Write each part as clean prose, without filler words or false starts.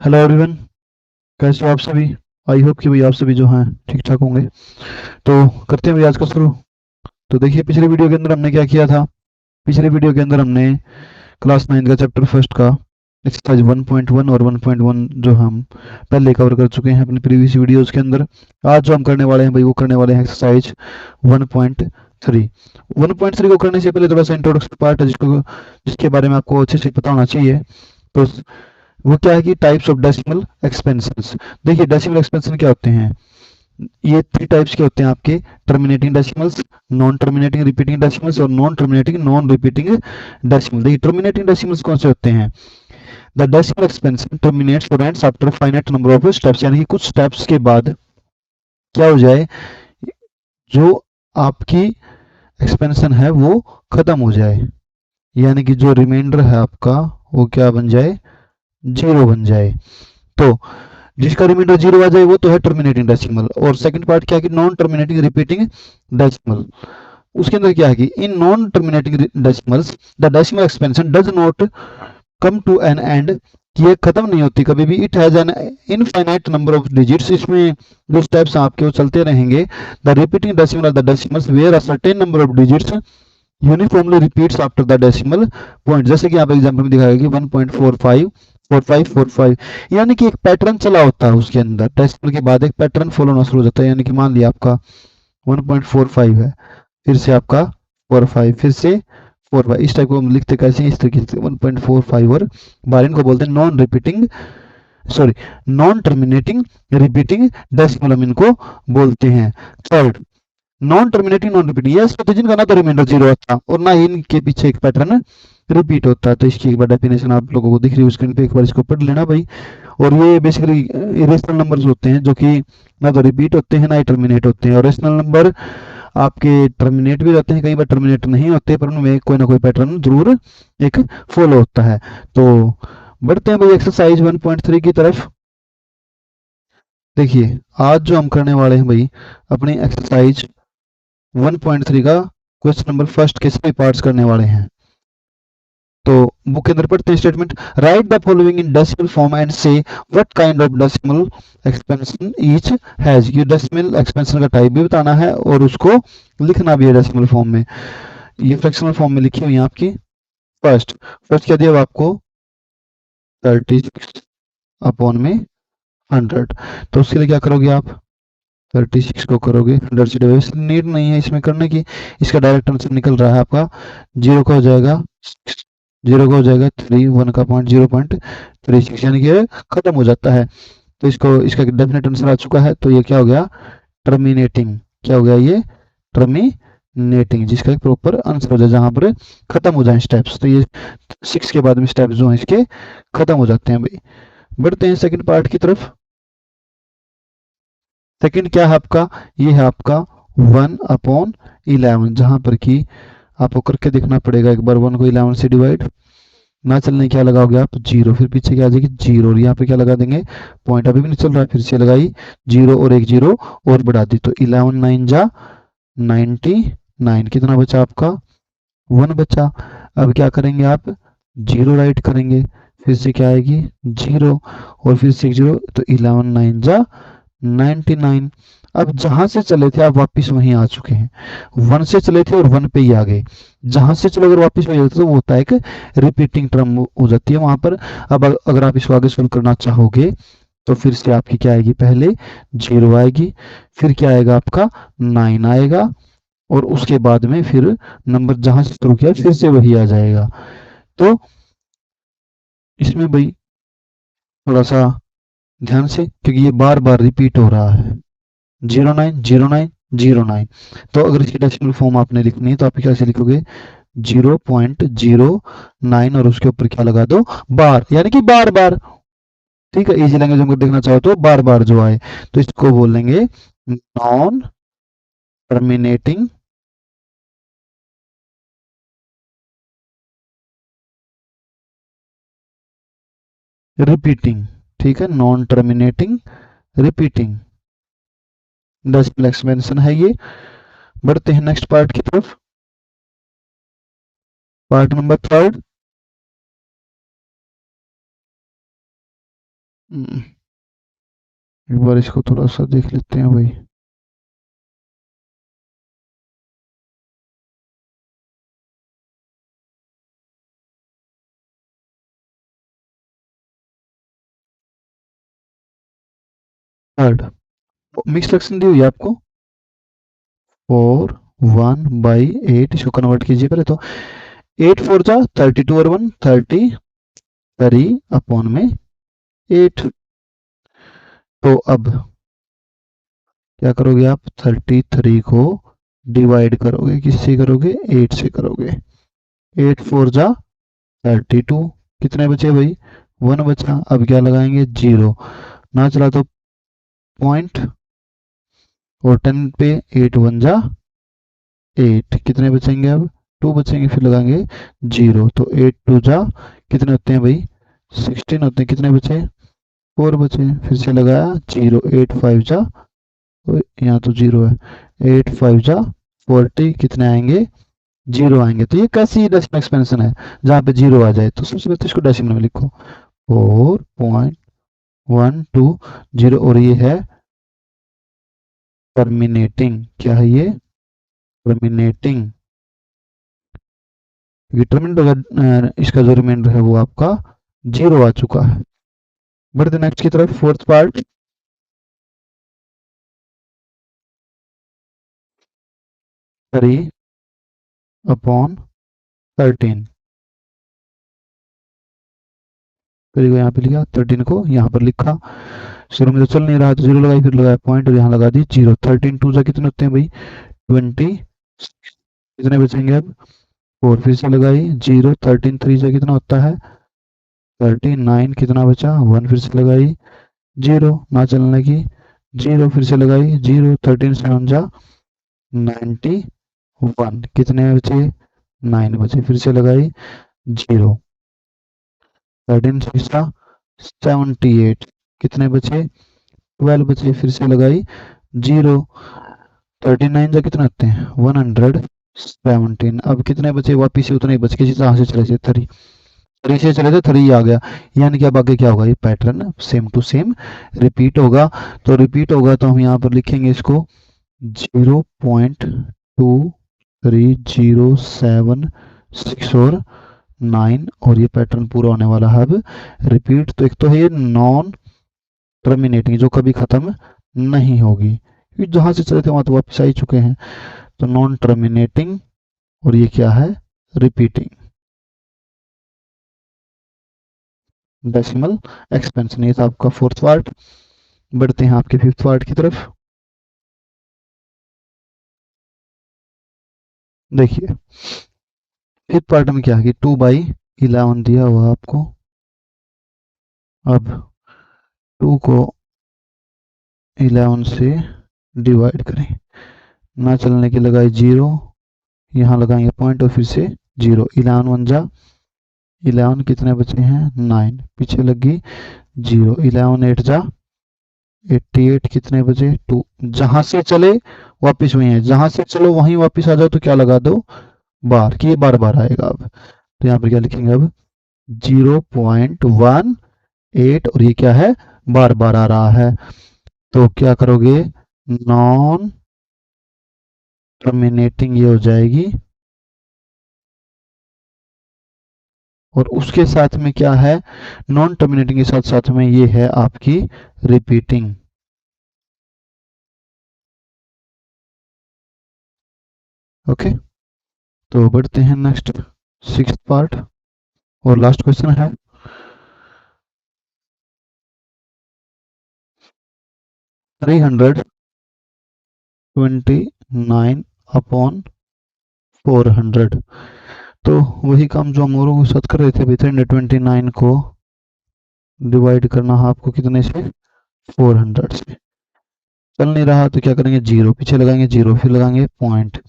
Hello everyone, कैसे हो आप सभी। आई होप कि भाई आप सभी जो हैं ठीक ठाक होंगे। तो करते हैं भाई आज का शुरू। तो देखिए, पिछले वीडियो के अंदर हमने क्या किया था। पिछले वीडियो के अंदर हमने क्लास 9 का चैप्टर फर्स्ट का एक्सरसाइज 1.1 और 1.1 जो हम पहले कवर कर चुके हैं अपनी प्रीवियस वीडियोस के अंदर। आज जो हम करने वाले हैं भाई, वो करने वाले हैं एक्सरसाइज 1.3। 1.3 को करने से पहले थोड़ा सा इंट्रोडक्शन पार्ट है जिसके बारे में आपको अच्छे से पता होना चाहिए। तो वो क्या है कि टाइप्स ऑफ डेसिमल एक्सपेंशंस। देखिए, डेसिमल एक्सपेंशन क्या होते हैं। ये 3 टाइप्स के होते हैं आपके: terminating decimals, non terminating repeating decimals और non terminating non repeating decimal. देखिए, टर्मिनेटिंग डेसिमल्स कौन से होते हैं। द डेसिमल एक्सपेंशन टर्मिनेट्स और ends after finite number of steps, यानी कि कुछ स्टेप्स के बाद क्या हो जाए, जो आपकी एक्सपेंशन है वो खत्म हो जाए, यानी कि जो रिमाइंडर है आपका वो क्या बन जाए, जीरो बन जाए। तो जिसका रिमाइंडर जीरो आ जाए वो तो है टर्मिनेटिंग डेसिमल। और सेकंड पार्ट क्या है कि नॉन टर्मिनेटिंग रिपीटिंग डेसिमल। उसके अंदर क्या है कि in non terminating decimals the decimal expansion does not come to an end, कि ये खत्म नहीं होती कभी भी। It has an infinite number of digits, इसमें जो स्टेप्स आपके वो चलते रहेंगे। The repeating decimal of the decimals where a certain number of digits uniformly repeats after the decimal point. जैसे कि आप एग्जाम्पल में दिखाया कि 1.45 4545, यानी कि एक पैटर्न चला होता है उसके अंदर। डेसिमल के बाद एक पैटर्न फॉलो होना शुरू हो जाता है, यानी कि मान लिया आपका 1.45 है, फिर से आपका 45, फिर से 45। इस टाइप को हम लिखते कैसे हैं, इस तरीके से 1.45। और बार इनको बोलते हैं non repeating, sorry, non terminating repeating decimal हम इनको बोलते हैं। Third, non terminating non repeating, ये ऐसे जिनका ना तो रिमाइंडर जीरो होता और ना ही इनके पीछे एक पैटर्न रिपीट होता है। तो इसकी एक बार डेफिनेशन आप लोगों को दिख रही है स्क्रीन पे, एक बार इसको पढ़ लेना भाई। और ये बेसिकली इरेशनल नंबर्स होते हैं जो कि ना तो रिपीट होते हैं ना ही टर्मिनेट होते हैं। और रेशनल नंबर आपके टर्मिनेट भी रहते हैं, कई बार टर्मिनेट नहीं होते, पर उनमें कोई ना कोई पैटर्न जरूर एक फॉलो होता है। तो बढ़ते हैं भाई एक्सरसाइज 1.3 की तरफ। देखिए, आज जो हम करने वाले हैं भाई अपनी एक्सरसाइज 1.3 का क्वेश्चन नंबर फर्स्ट के सभी पार्ट्स करने वाले हैं। तो बुक के अंदर पढ़ते हैं statement. Write the following in decimal form and say what kind of decimal expansion each has. ये डेसिमल एक्सपेंशन का टाइप भी बताना है और उसको लिखना भी है डेसिमल फॉर्म में। ये फ्रैक्शनल फॉर्म में लिखी हुई है आपकी। फर्स्ट फर्स्ट क्या दिया आपको, 36 अपॉन में 100। तो उसके लिए क्या करोगे आप, 36 को करोगे 100 से डिवाइड। नीड नहीं है इसमें करने की, इसका डायरेक्ट आंसर निकल रहा है आपका। जीरो का हो जाएगा 3, 1 का पॉइंट 0.36, यानी कि ये खत्म हो जाता है। तो इसका डेफिनेट आंसर आ चुका है। तो ये क्या हो गया, टर्मिनेटिंग। क्या हो गया ये, टर्मिनेटिंग, जिसका एक प्रॉपर आंसर हो जाए जहां पर खत्म हो जाए स्टेप्स। तो ये 6 के बाद में स्टेप्स जो हैं इसके खत्म हो जाते हैं भाई। बढ़ते हैं सेकंड पार्ट की तरफ। सेकंड क्या है आपका, ये है आपका 1/11, जहां पर कि आपको करके देखना पड़ेगा एक बार। 1 को 11 से डिवाइड ना चलने क्या लगाओगे आप, जीरो, फिर पीछे क्या आ जाएगी जीरो, और यहाँ पे क्या लगा देंगे, पॉइंट अभी भी नहीं चल रहा है, फिर से लगाई जीरो और एक जीरो और बढ़ा दी। तो 11 9 जा 99, कितना बचा आपका 1 बचा। अब क्या करेंगे आप, जीरो राइट करेंगे, फिर से क्या आएगी जीरो और फिर से एक जीरो। तो 11 9 जा 99। अब जहां से चले थे आप वापिस वहीं आ चुके हैं। 1 से चले थे और 1 पे ही आ गए। जहां से चलो अगर वापिस वहीं जाते तो वो होता है एक रिपीटिंग टर्म हो जाती है वहां पर। अब अगर आप इसको आगे सोल्व करना चाहोगे तो फिर से आपकी क्या आएगी, पहले जीरो आएगी, फिर क्या आएगा आपका 9 आएगा, और उसके बाद में फिर नंबर जहां से शुरू किया फिर से वही आ जाएगा। तो इसमें भाई थोड़ा सा ध्यान से, क्योंकि ये बार बार रिपीट हो रहा है। 09 09 09। तो अगर इसकी डेसिमल फॉर्म आपने लिखनी है तो आप कैसे लिखोगे, 0.09 और उसके ऊपर क्या लगा दो, बार, यानी कि बार बार। ठीक है, इजी लैंग्वेज में देखना चाहो तो बार बार जो आए, तो इसको बोलेंगे नॉन टर्मिनेटिंग रिपीटिंग। ठीक है, non terminating repeating decimal expansion है ये। बढ़ते हैं नेक्स्ट पार्ट की तरफ, पार्ट नंबर थर्ड। एक बार इसको थोड़ा सा देख लेते हैं भाई। थर्ड मिक्स फ्रैक्शन दी हुई है आपको 4 1/8, इसको कन्वर्ट कीजिए पहले तो। 8 4 जा 32 और 1 33 अपॉन में 8। तो अब क्या करोगे आप, 33 को डिवाइड करोगे, किससे करोगे, 8 से करोगे। 8 4 जा 32, कितने बचे भाई, 1 बचा। अब क्या लगाएंगे, 0 ना चला तो पॉइंट, और 10 पे 8 1 जा 8, कितने बचेंगे अब, 2 बचेंगे, फिर लगाएंगे 0, तो 8 2 जा कितने होते हैं भाई, 16 होते हैं, कितने बचे, 4 बचे, फिर से लगाया 0, 8 5 जा, यहाँ तो 0 है, 8 5 जा 40, कितने आएंगे, 0 आएंगे। तो ये कैसी डेसिमल एक्सपेंशन है जहाँ पे 0 आ जाए, तो सबसे पहले इसको डेसिमल में लिखो 4.120, और ये है टर्मिनेटिंग, क्या है ये, टर्मिनेटिंग। टर्मिनेट इसका जो रिमाइंडर है वो आपका 0 आ चुका है। बढ़ते नेक्स्ट की तरफ, फोर्थ पार्ट। 3/13, 3 को यहाँ पे लिखा, 13 को यहाँ पर लिखा। शुरू में तो चल नहीं रहा तो 0 लगाई, फिर लगाया पॉइंट और यहाँ लगा दी 0। 13 2 कितने होते हैं भाई, 20, कितने बचेंगे अब, 4, फिर से लगाई 0। 13 3 कितना होता है, 39, कितना बचा, 1, फिर से लगाई 0, ना चलने की 0, फिर से लगाई 0। 13 7 जा 91, कितने बचे, 9 बचे, फिर से लगाई 0। 13 6 जा 78, कितने बचे, 12 बचे, फिर से लगाई 0। 39 जा कितने होते हैं, 117। अब कितने बचे, वापिस से उतने ही बच गए जहाँ से चले थे, 3 से चले थे, 3 आ गया। यानी कि अब आगे क्या होगा, ये pattern same to same repeat होगा। तो रिपीट होगा तो हम यहाँ पर लिखेंगे इसको 0.2307 और 9, और ये पैटर्न पूरा होने वाला है अब रिपीट। तो एक तो है ये नॉन टर्मिनेटिंग, जो कभी खत्म नहीं होगी, क्योंकि जहां से चले थे वहां तो वापस आ ही चुके हैं। तो नॉन टर्मिनेटिंग, और ये क्या है, रिपीटिंग डेसिमल एक्सपेंशन। ये था आपका फोर्थ पार्ट। बढ़ते हैं आपके फिफ्थ पार्ट की तरफ। देखिए फिफ्थ पार्ट में क्या है कि 2/11 दिया हुआ आपको। अब 2 को 11 से डिवाइड करें, ना चलने की लगाई 0, यहाँ लगाएंगे पॉइंट और फिर से 0। 11 1 जा 11, कितने बचे हैं, 9, पीछे लगी 0। 11 8 जा 88, कितने बचे, 2। जहां से चले वापिस वही है, जहां से चलो वहीं वापिस आ जाओ, तो क्या लगा दो, बार, कि ये बार बार आएगा। अब तो यहाँ पर क्या लिखेंगे, अब 0.18, और ये क्या है, बार बार आ रहा है। तो क्या करोगे, नॉन टर्मिनेटिंग ये हो जाएगी, और उसके साथ में क्या है, नॉन टर्मिनेटिंग के साथ साथ में ये है आपकी रिपीटिंग। ओके, तो बढ़ते हैं नेक्स्ट सिक्स्थ पार्ट, और लास्ट क्वेश्चन है 329/400। तो वही काम जो हम औरों के साथ कर रहे थे, 329 को डिवाइड करना है आपको कितने से, 400 से। चल नहीं रहा तो क्या करेंगे, 0, पीछे लगाएंगे 0, फिर लगाएंगे पॉइंट,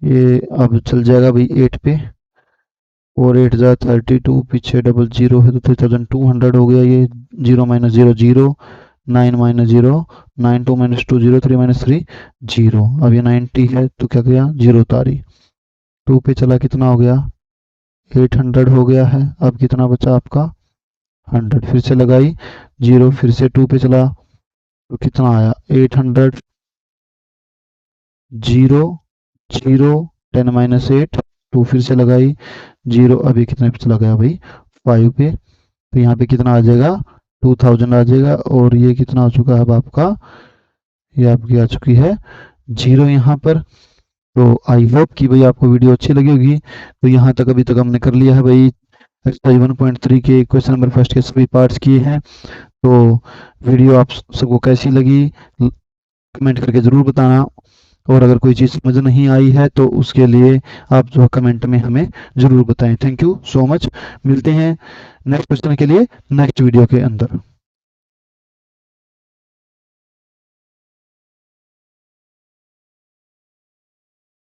ये अब चल जाएगा भाई 8 पे, और 8 जा 32, पीछे डबल 0 है तो 3200 हो गया। ये 0 - 0 0, 9 - 0 9, 2 - 2 0, 3 - 3 0। अब ये 90 है तो क्या किया, 0 उतारी, 2 पे चला, कितना हो गया, 800 हो गया है। अब कितना बचा आपका, 100 फिर से लगाई, 0 फिर से 2 पे चला तो कितना आया 800, 0 0 10 माइनस 8, 2 फिर से लगाई, 0 अभी कितने पे चला गया भाई 5 पे, तो यहाँ पे कितना आ जाएगा 2000 आ जाएगा। और ये कितना हो चुका है अब आपका, ये आपकी आ चुकी है 0 यहाँ पर। तो आई होप कि भाई आपको वीडियो अच्छी लगी होगी। तो यहाँ तक अभी तक हमने कर लिया है भाई एक्सरसाइज 1.3 के क्वेश्चन नंबर फर्स्ट के सभी पार्ट्स किए हैं। तो वीडियो आप सबको कैसी लगी कमेंट करके ज़रूर बताना, और अगर कोई चीज़ समझ नहीं आई है तो उसके लिए आप जो कमेंट में हमें ज़रूर बताएं। थैंक यू सो मच, मिलते हैं नेक्स्ट क्वेश्चन के लिए नेक्स्ट वीडियो के अंदर।